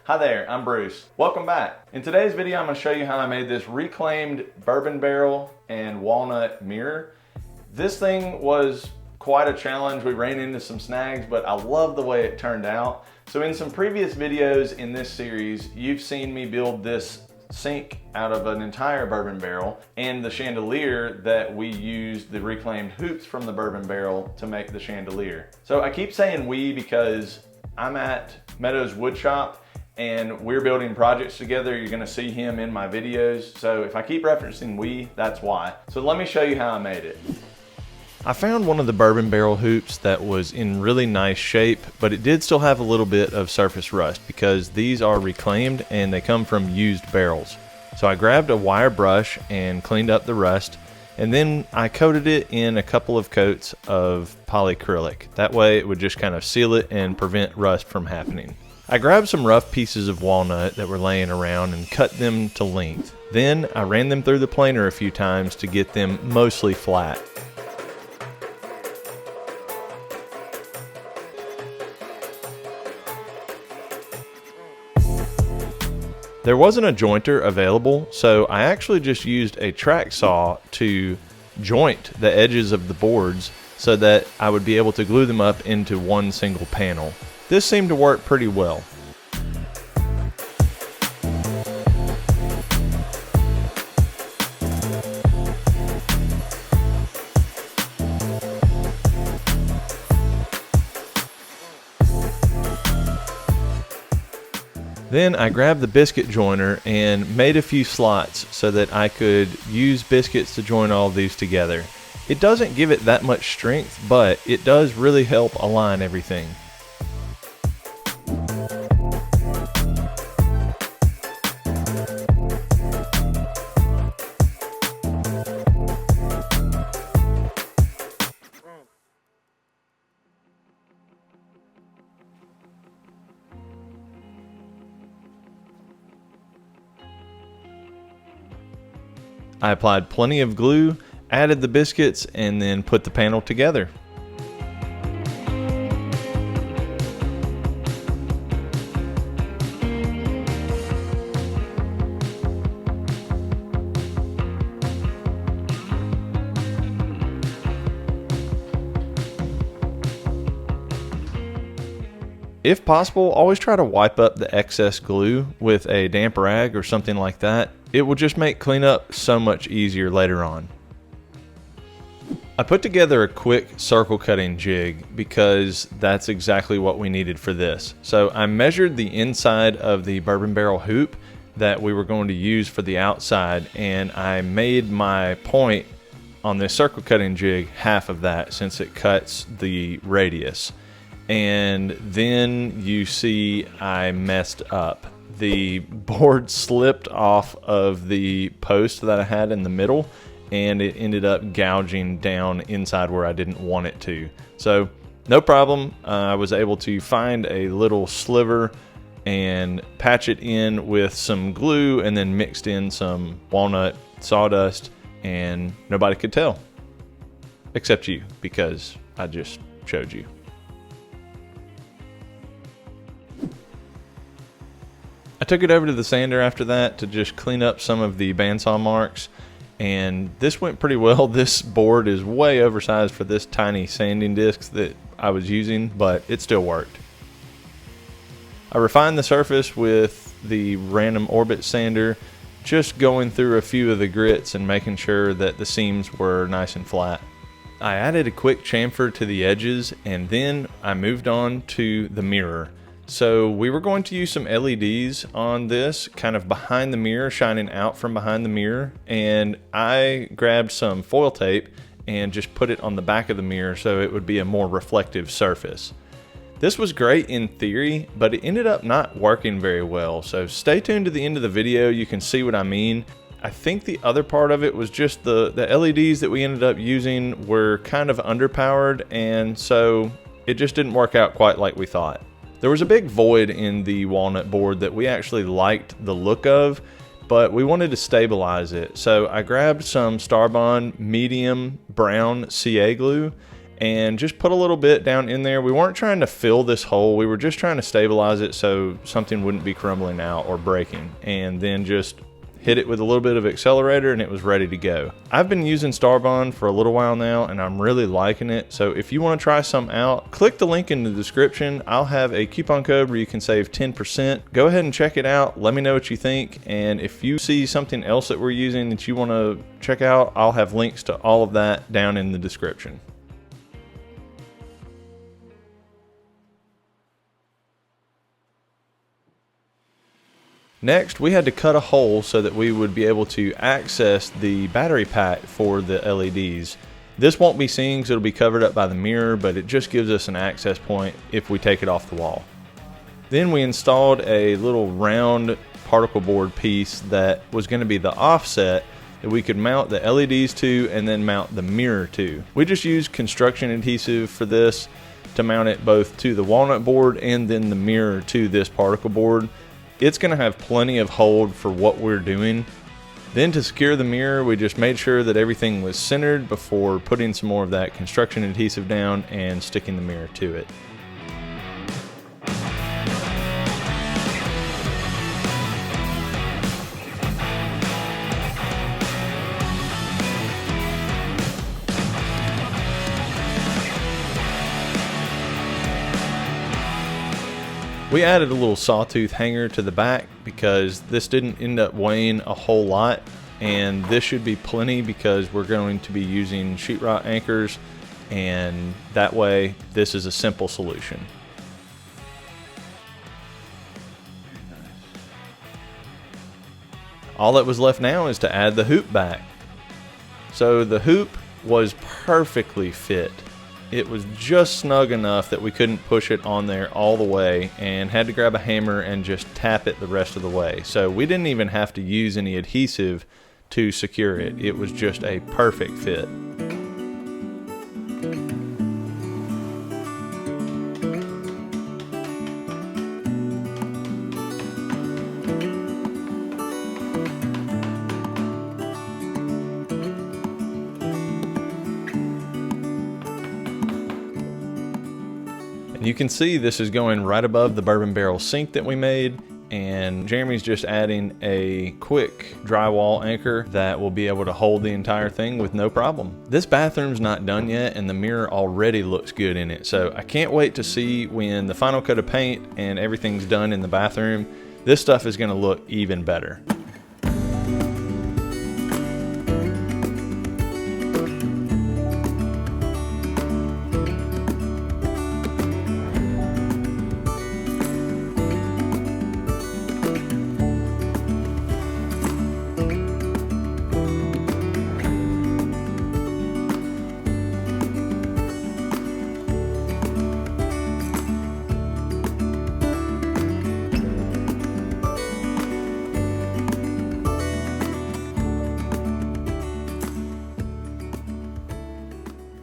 Hi there, I'm Bruce. Welcome back. In today's video, I'm going to show you how I made this reclaimed bourbon barrel and walnut mirror. This thing was quite a challenge. We ran into some snags, but I love the way it turned out. So in some previous videos in this series, you've seen me build this sink out of an entire bourbon barrel and the chandelier that we used the reclaimed hoops from the bourbon barrel to make the chandelier. So I keep saying we because I'm at Meadows Wood Shop and we're building projects together. You're gonna see him in my videos. So if I keep referencing we, that's why. So let me show you how I made it. I found one of the bourbon barrel hoops that was in really nice shape, but it did still have a little bit of surface rust because these are reclaimed and they come from used barrels. So I grabbed a wire brush and cleaned up the rust, and then I coated it in a couple of coats of polyacrylic. That way it would just kind of seal it and prevent rust from happening. I grabbed some rough pieces of walnut that were laying around and cut them to length. Then I ran them through the planer a few times to get them mostly flat. There wasn't a jointer available, so I actually just used a track saw to joint the edges of the boards so that I would be able to glue them up into one single panel. This seemed to work pretty well. Then I grabbed the biscuit joiner and made a few slots so that I could use biscuits to join all of these together. It doesn't give it that much strength, but it does really help align everything. I applied plenty of glue, added the biscuits, and then put the panel together. If possible, always try to wipe up the excess glue with a damp rag or something like that. It will just make cleanup so much easier later on. I put together a quick circle cutting jig because that's exactly what we needed for this. So I measured the inside of the bourbon barrel hoop that we were going to use for the outside, and I made my point on this circle cutting jig half of that since it cuts the radius. And then you see I messed up. The board slipped off of the post that I had in the middle, and it ended up gouging down inside where I didn't want it to. So no problem. I was able to find a little sliver and patch it in with some glue and then mixed in some walnut sawdust, and nobody could tell except you because I just showed you. I took it over to the sander after that to just clean up some of the bandsaw marks, and this went pretty well. This board is way oversized for this tiny sanding disc that I was using, but it still worked. I refined the surface with the random orbit sander, just going through a few of the grits and making sure that the seams were nice and flat. I added a quick chamfer to the edges, and then I moved on to the mirror. So we were going to use some LEDs on this, kind of behind the mirror, shining out from behind the mirror. And I grabbed some foil tape and just put it on the back of the mirror so it would be a more reflective surface. This was great in theory, but it ended up not working very well. So stay tuned to the end of the video, you can see what I mean. I think the other part of it was just the LEDs that we ended up using were kind of underpowered, and so it just didn't work out quite like we thought. There was a big void in the walnut board that we actually liked the look of, but we wanted to stabilize it. So I grabbed some Starbond medium brown CA glue and just put a little bit down in there. We weren't trying to fill this hole. We were just trying to stabilize it so something wouldn't be crumbling out or breaking, and then just hit it with a little bit of accelerator and it was ready to go. I've been using Starbond for a little while now and I'm really liking it. So if you want to try some out, click the link in the description. I'll have a coupon code where you can save 10%. Go ahead and check it out. Let me know what you think. And if you see something else that we're using that you want to check out, I'll have links to all of that down in the description. Next, we had to cut a hole so that we would be able to access the battery pack for the LEDs. This won't be seen because it'll be covered up by the mirror, but it just gives us an access point if we take it off the wall. Then we installed a little round particle board piece that was going to be the offset that we could mount the LEDs to and then mount the mirror to. We just used construction adhesive for this to mount it both to the walnut board and then the mirror to this particle board. It's going to have plenty of hold for what we're doing. Then to secure the mirror, we just made sure that everything was centered before putting some more of that construction adhesive down and sticking the mirror to it. We added a little sawtooth hanger to the back because this didn't end up weighing a whole lot, and this should be plenty because we're going to be using sheetrock anchors, and that way this is a simple solution. All that was left now is to add the hoop back. So the hoop was perfectly fit. It was just snug enough that we couldn't push it on there all the way and had to grab a hammer and just tap it the rest of the way. So we didn't even have to use any adhesive to secure it. It was just a perfect fit. You can see this is going right above the bourbon barrel sink that we made, and Jeremy's just adding a quick drywall anchor that will be able to hold the entire thing with no problem. This bathroom's not done yet and the mirror already looks good in it, so I can't wait to see when the final coat of paint and everything's done in the bathroom. This stuff is going to look even better.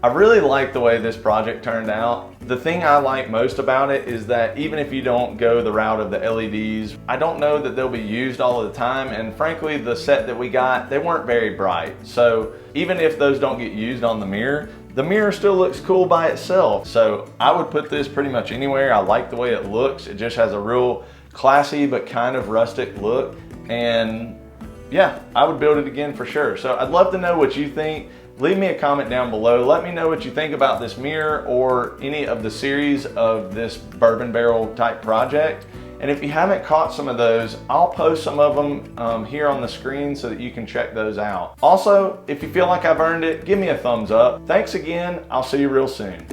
I really like the way this project turned out. The thing I like most about it is that even if you don't go the route of the LEDs, I don't know that they'll be used all of the time, and frankly the set that we got, they weren't very bright. So even if those don't get used on the mirror still looks cool by itself. So I would put this pretty much anywhere. I like the way it looks. It just has a real classy but kind of rustic look, and yeah, I would build it again for sure. So I'd love to know what you think. Leave me a comment down below. Let me know what you think about this mirror or any of the series of this bourbon barrel type project. And if you haven't caught some of those, I'll post some of them here on the screen so that you can check those out. Also, if you feel like I've earned it, give me a thumbs up. Thanks again. I'll see you real soon.